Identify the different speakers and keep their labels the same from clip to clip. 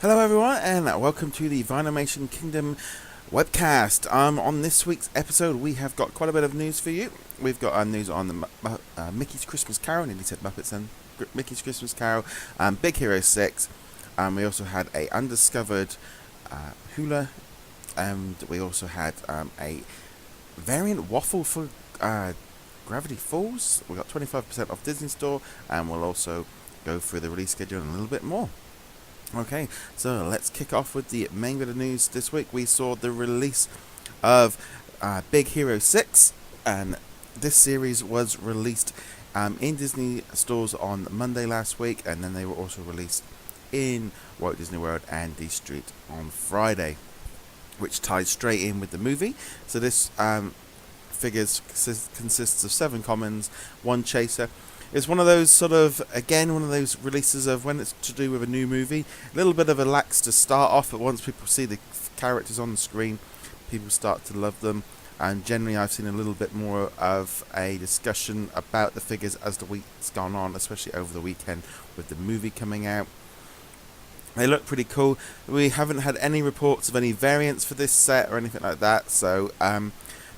Speaker 1: Hello everyone and welcome to the Vinylmation Kingdom Webcast. On this week's episode we have got quite a bit of news for you. We've got news on the Mickey's Christmas Carol, nearly said Muppets then, Mickey's Christmas Carol, Big Hero 6. We also had a undiscovered Hula, and we also had a variant Waffle for Gravity Falls. We got 25% off Disney Store, and we'll also go through the release schedule and a little bit more. Okay, so let's kick off with the main bit of news this week. We saw the release of Big Hero 6, and this series was released in Disney stores on Monday last week, and then they were also released in Walt Disney World and D Street on Friday, which ties straight in with the movie. So this figures consists of 7 commons, 1 chaser. It's one of those one of those releases of when it's to do with a new movie. A little bit of a lax to start off, but once people see the characters on the screen, people start to love them. And generally I've seen a little bit more of a discussion about the figures as the week's gone on, especially over the weekend with the movie coming out. They look pretty cool. We haven't had any reports of any variants for this set or anything like that, so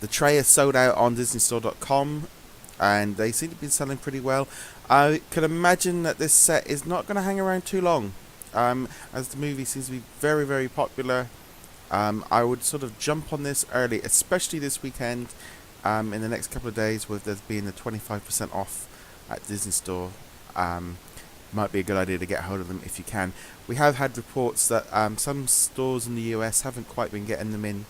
Speaker 1: the tray is sold out on DisneyStore.com. And they seem to be selling pretty well. I could imagine that this set is not going to hang around too long, as the movie seems to be very, very popular. I would sort of jump on this early, especially this weekend, in the next couple of days, with there being the 25% off at Disney Store. Might be a good idea to get hold of them if you can. We have had reports that some stores in the US haven't quite been getting them in.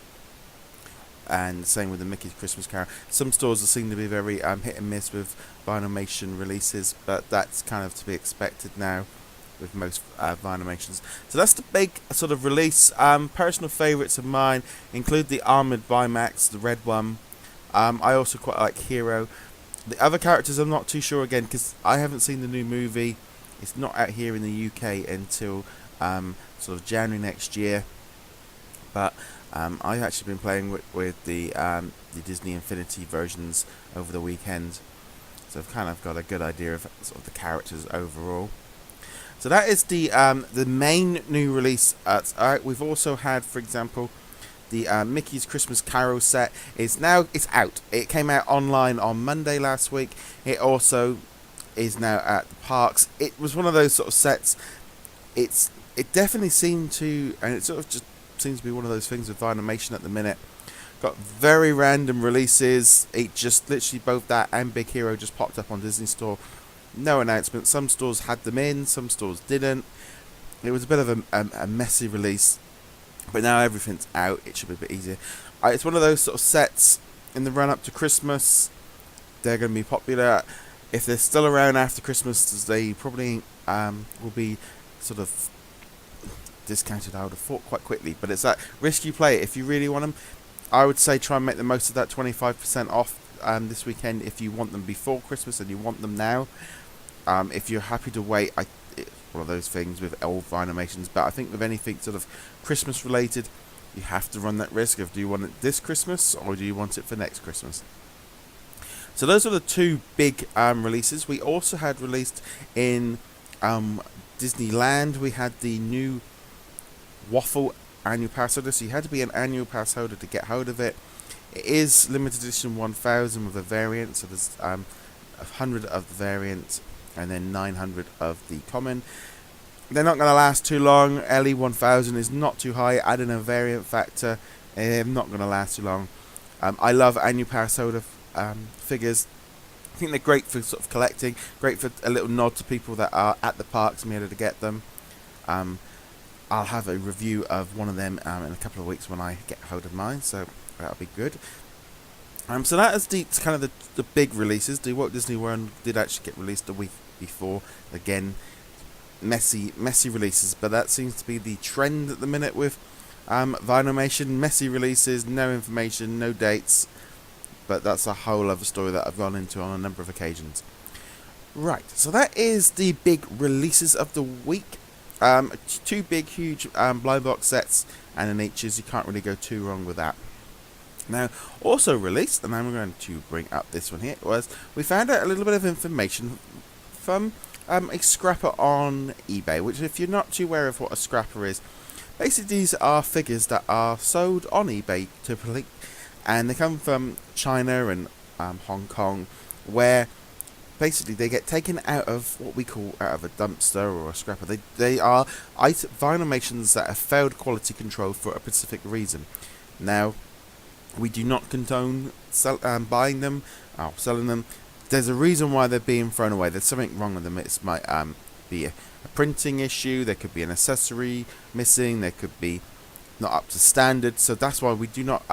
Speaker 1: And same with the Mickey's Christmas Carol. Some stores seem to be very hit and miss with Vinylmation releases, but that's kind of to be expected now with most Vinymations. So that's the big sort of release. Personal favourites of mine include the Armoured Bimax, the red one. I also quite like Hero. The other characters I'm not too sure again, because I haven't seen the new movie. It's not out here in the UK until sort of January next year. But I've actually been playing with the Disney Infinity versions over the weekend, so I've kind of got a good idea of sort of the characters overall. So that is the main new release. We've also had, for example, the Mickey's Christmas Carol set. It's out. It came out online on Monday last week. It also is now at the parks. It was one of those sort of sets. It definitely seemed to, and it sort of just seems to be one of those things with Vinylmation at the minute. Got very random releases. It just literally both that and Big Hero just popped up on Disney Store. No announcement. Some stores had them in, some stores didn't. It was a bit of a messy release, but now everything's out. It should be a bit easier. It's one of those sort of sets in the run up to Christmas. They're going to be popular. If they're still around after Christmas, they probably will be sort of discounted, I would have thought, quite quickly. But it's that risky play. If you really want them, I would say try and make the most of that 25% off this weekend if you want them before Christmas and you want them now. If you're happy to wait, it's one of those things with old Vinymations, but I think with anything sort of Christmas related, you have to run that risk of, do you want it this Christmas or do you want it for next Christmas? So those are the 2 big releases. We also had released in Disneyland, we had the new Waffle annual pass holder, so you had to be an annual pass holder to get hold of it. It is limited edition 1000 with a variant, so there's 100 of the variant and then 900 of the common. They're not going to last too long. LE 1000 is not too high, adding a variant factor, not going to last too long. I love annual pass holder figures. I think they're great for sort of collecting, great for a little nod to people that are at the parks and be able to get them. I'll have a review of one of them in a couple of weeks when I get hold of mine, so that'll be good. So that is kind of the big releases. The Walt Disney World did actually get released a week before. Again, messy releases, but that seems to be the trend at the minute with Vinylmation. Messy releases, no information, no dates, but that's a whole other story that I've gone into on a number of occasions. Right, so that is the big releases of the week. 2 big, huge blind box sets and an H's. You can't really go too wrong with that. Now, also released, and I'm going to bring up this one here, was we found out a little bit of information from a scrapper on eBay, which if you're not too aware of what a scrapper is, basically these are figures that are sold on eBay typically, and they come from China and Hong Kong, where basically they get taken out of what we call out of a dumpster or a scrapper. They are Vinylmations that have failed quality control for a specific reason. Now, we do not condone buying them or selling them. There's a reason why they're being thrown away. There's something wrong with them. It might be a printing issue. There could be an accessory missing. There could be not up to standard. So that's why we do not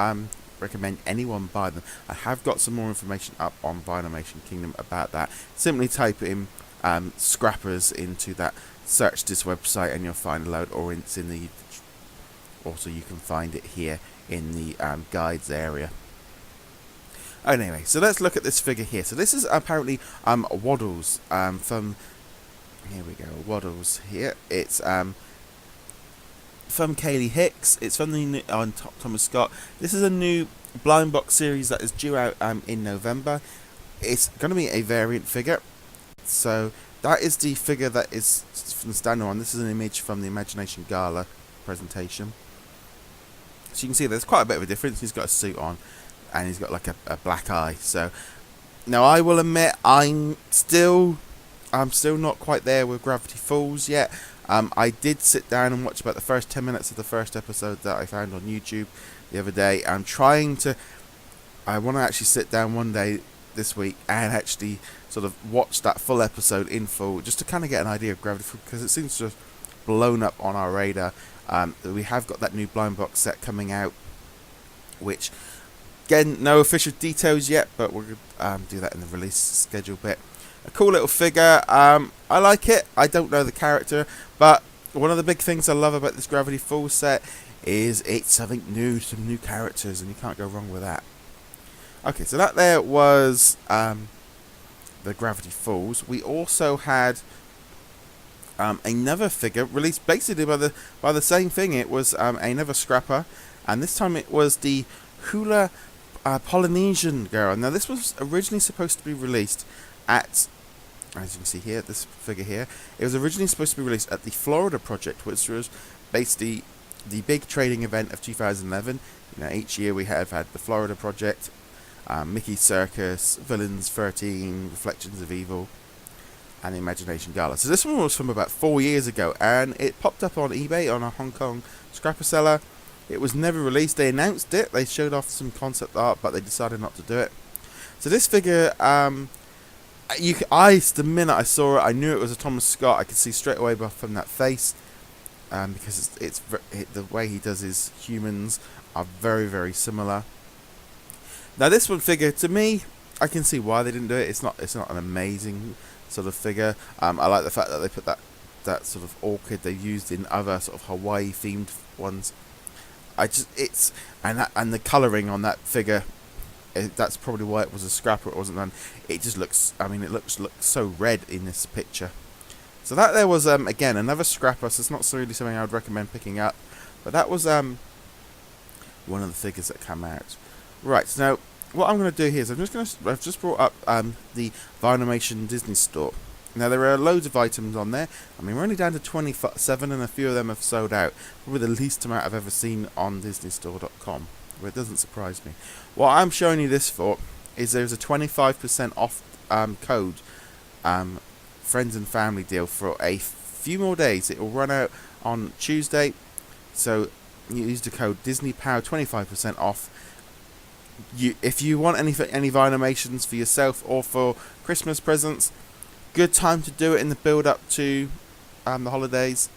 Speaker 1: recommend anyone buy them. I have got some more information up on Vinylmation Kingdom about that. Simply type in scrappers into that, search this website, and you'll find a load. Or it's in the, also you can find it here in the guides area. Anyway, so let's look at this figure here. So this is apparently Waddles from, here we go, Waddles here. It's from Kaylee Hicks. It's from the on Thomas Scott. This is a new blind box series that is due out in November. It's going to be a variant figure. So that is the figure that is from the standard one. This is an image from the Imagination Gala presentation. So you can see there's quite a bit of a difference. He's got a suit on, and he's got like a black eye. So now I will admit I'm still not quite there with Gravity Falls yet. I did sit down and watch about the first 10 minutes of the first episode that I found on YouTube the other day. I want to actually sit down one day this week and actually sort of watch that full episode in full, just to kind of get an idea of Gravity Falls, because it seems to have blown up on our radar. We have got that new blind box set coming out, which, again, no official details yet, but we'll do that in the release schedule bit. A cool little figure. I like it. I don't know the character, but one of the big things I love about this Gravity Falls set is it's something new, some new characters, and you can't go wrong with that. Okay, so that there was the Gravity Falls. We also had another figure released basically by the same thing. It was another scrapper, and this time it was the Hula Polynesian girl. Now this was originally supposed to be released at, as you can see here, this figure here, it was originally supposed to be released at the Florida Project, which was basically the big trading event of 2011. You know, each year we have had the Florida Project, Mickey's Circus, Villains 13, Reflections of Evil, and the Imagination Gala. So this one was from about 4 years ago, and it popped up on eBay on a Hong Kong scrapper seller. It was never released. They announced it, they showed off some concept art, but they decided not to do it. So this figure, the minute I saw it, I knew it was a Thomas Scott. I could see straight away from that face, because the way he does his humans are very, very similar. Now this one figure, to me, I can see why they didn't do it. It's not an amazing sort of figure. I like the fact that they put that sort of orchid they used in other sort of Hawaii themed ones. And the colouring on that figure, that's probably why it was a scrapper. It wasn't done. It just looks, it looks so red in this picture. So that there was again another scrapper. So it's not really something I would recommend picking up, but that was one of the figures that came out. Right, so now what I'm going to do here is I've just brought up the Vinylmation Disney store. Now there are loads of items on there. We're only down to 27, and a few of them have sold out. Probably the least amount I've ever seen on DisneyStore.com. But it doesn't surprise me. What I'm showing you this for is there's a 25% off code, friends and family deal for a few more days. It will run out on Tuesday, so you use the code DisneyPower, 25% off. If you want any Vinylmations for yourself or for Christmas presents, good time to do it in the build up to the holidays.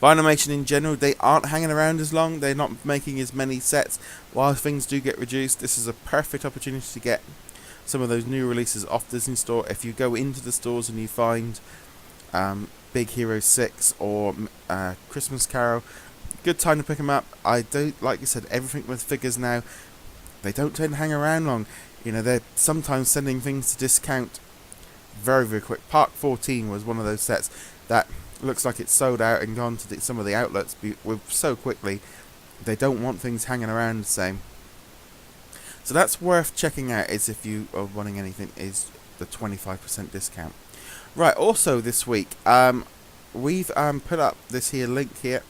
Speaker 1: Vinylmation in general, they aren't hanging around as long. They're not making as many sets. While things do get reduced, this is a perfect opportunity to get some of those new releases off Disney Store. If you go into the stores and you find Big Hero 6 or Christmas Carol, good time to pick them up. I don't, like you said, everything with figures now, they don't tend to hang around long. They're sometimes sending things to discount very, very quick. Park 14 was one of those sets that looks like it's sold out and gone to some of the outlets so quickly. They don't want things hanging around the same. So that's worth checking out, is if you are wanting anything, is the 25% discount. Right. Also this week, we've put up this here link here.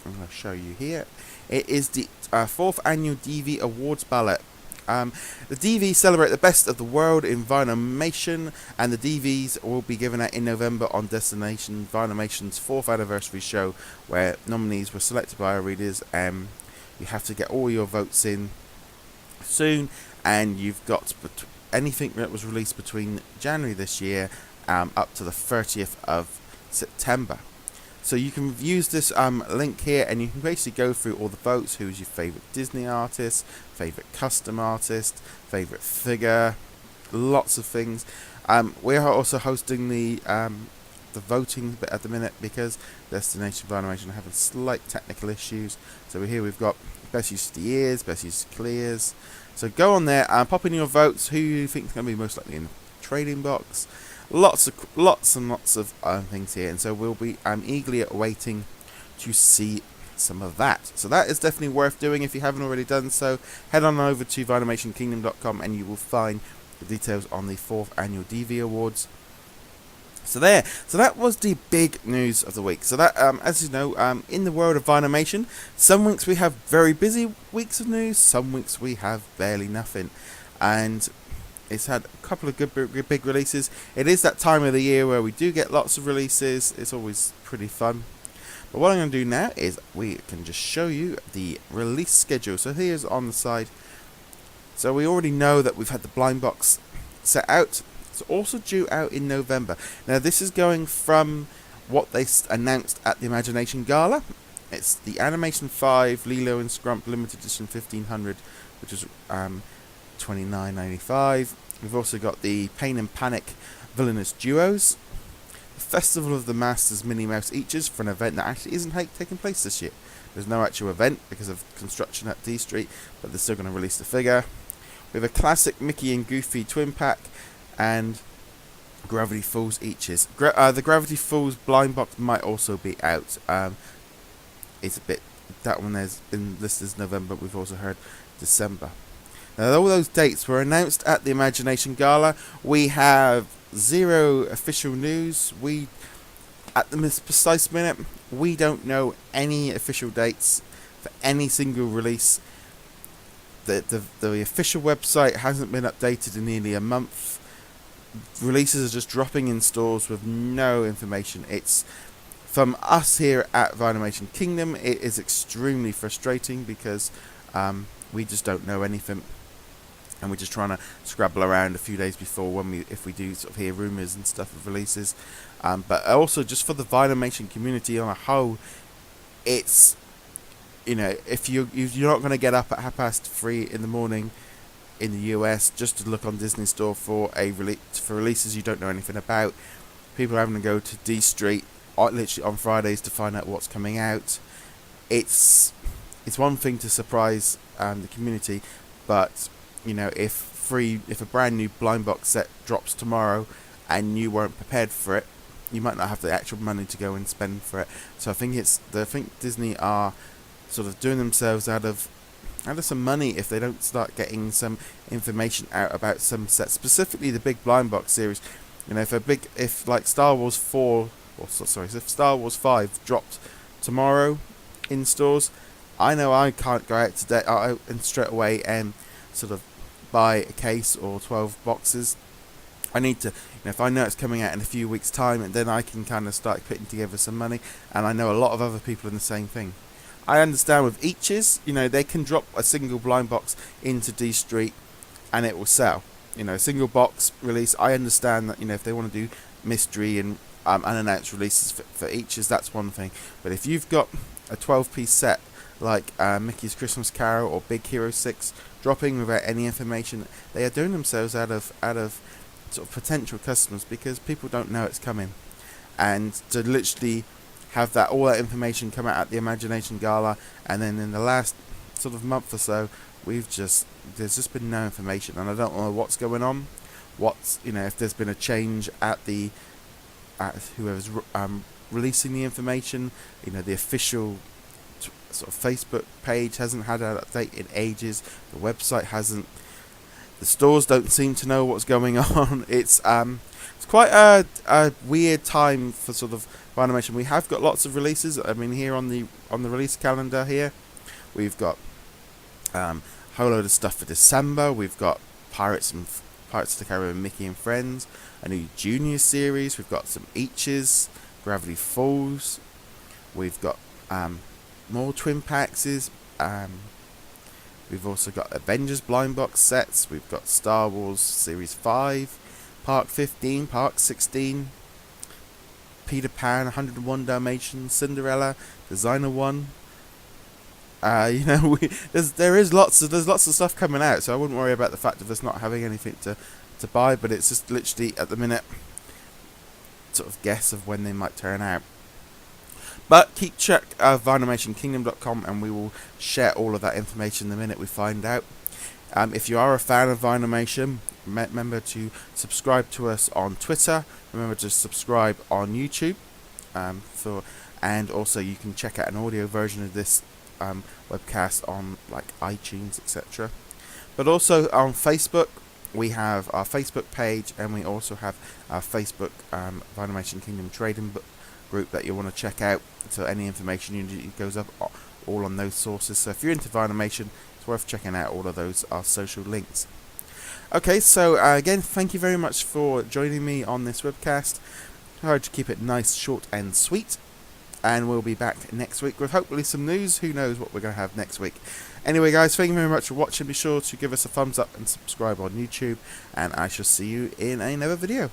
Speaker 1: I'm going to show you here. It is the fourth annual DV Awards ballot. The DVs celebrate the best of the world in Vinylmation, and the DVs will be given out in November on Destination Vinymation's 4th anniversary show, where nominees were selected by our readers. You have to get all your votes in soon, and you've got anything that was released between January this year up to the 30th of September. So you can use this link here, and you can basically go through all the votes. Who's your favourite Disney artist, favourite custom artist, favourite figure, lots of things. We are also hosting the voting bit at the minute because Destination Vinylmation are having slight technical issues. So here we've got best use of the ears, best use of clears. So go on there and pop in your votes. Who you think is going to be most likely in the trading box? Lots and lots of things here, and so we'll be eagerly awaiting to see some of that. So that is definitely worth doing if you haven't already done so. Head on over to VinylmationKingdom.com and you will find the details on the 4th annual DV Awards. So that was the big news of the week. So that, as you know, in the world of Vinylmation, some weeks we have very busy weeks of news, some weeks we have barely nothing, and it's had a couple of good big releases. It is that time of the year where we do get lots of releases. It's always pretty fun. But what I'm going to do now is we can just show you the release schedule. So here's on the side. So we already know that we've had the blind box set out. It's also due out in November. Now this is going from what they announced at the Imagination Gala. It's the Animation 5 Lilo and Scrump Limited Edition 1500, which is $29.95. We've also got the Pain and Panic Villainous Duos, the Festival of the Masters Minnie Mouse Eaches for an event that actually isn't taking place this year. There's no actual event because of construction at D Street, but they're still going to release the figure. We have a classic Mickey and Goofy twin pack and Gravity Falls Eaches. The Gravity Falls blind box might also be out. It's a bit, that one has been listed as November. We've also heard December. Now, all those dates were announced at the Imagination Gala. We have zero official news. At the precise minute, we don't know any official dates for any single release. The official website hasn't been updated in nearly a month. Releases are just dropping in stores with no information. It's from us here at Vinylmation Kingdom. It is extremely frustrating because we just don't know anything. And we're just trying to scrabble around a few days before if we do sort of hear rumours and stuff of releases. But also just for the Vinylmation community on a whole, it's, if you're not going to get up at 3:30 in the morning in the US just to look on Disney Store for releases you don't know anything about. People are having to go to D Street literally on Fridays to find out what's coming out. It's one thing to surprise the community, but if a brand new blind box set drops tomorrow and you weren't prepared for it, you might not have the actual money to go and spend for it. So I think Disney are sort of doing themselves out of some money if they don't start getting some information out about some sets, specifically the big blind box series. If like Star Wars 4, if Star Wars 5 dropped tomorrow in stores, I know I can't go out today and straight away and sort of buy a case or 12 boxes. I need to, if I know it's coming out in a few weeks' time, and then I can kind of start putting together some money. And I know a lot of other people in the same thing. I understand with Eaches, they can drop a single blind box into D Street and it will sell. A single box release, I understand that, if they want to do mystery and unannounced releases for Eaches, that's one thing. But if you've got a 12-piece set like Mickey's Christmas Carol or Big Hero 6 dropping without any information, they are doing themselves out of sort of potential customers because people don't know it's coming. And to literally have all that information come out at the Imagination Gala, and then in the last sort of month or so, there's just been no information, and I don't know what's going on. If there's been a change at whoever's releasing the information. The official sort of Facebook page hasn't had an update in ages. The website hasn't The stores don't seem to know what's going on. It's quite a weird time for sort of Vinylmation. We have got lots of releases. I mean, here on the release calendar here, we've got a whole load of stuff for December. We've got Pirates of the Caribbean, Mickey and Friends, a new Junior series. We've got some Eaches, Gravity Falls. We've got more Twin Paxes. We've also got Avengers blind box sets. We've got Star Wars Series 5, Park 15, Park 16, Peter Pan, 101 Dalmatians, Cinderella, Designer 1. There's lots of stuff coming out, so I wouldn't worry about the fact of us not having anything to buy, but it's just literally at the minute sort of guess of when they might turn out. But keep check VinylmationKingdom.com, and we will share all of that information the minute we find out. If you are a fan of Vinylmation, remember to subscribe to us on Twitter. Remember to subscribe on YouTube. And also you can check out an audio version of this webcast on like iTunes, etc. But also on Facebook, we have our Facebook page, and we also have our Facebook Vinylmation Kingdom trading group that you want to check out. So any information you need goes up all on those sources. So if you're into Vinylmation, it's worth checking out all of those our social links. Okay, so again, thank you very much for joining me on this webcast. I tried to keep it nice, short and sweet, and we'll be back next week with hopefully some news. Who knows what we're going to have next week. Anyway guys, thank you very much for watching. Be sure to give us a thumbs up and subscribe on YouTube, and I shall see you in another video.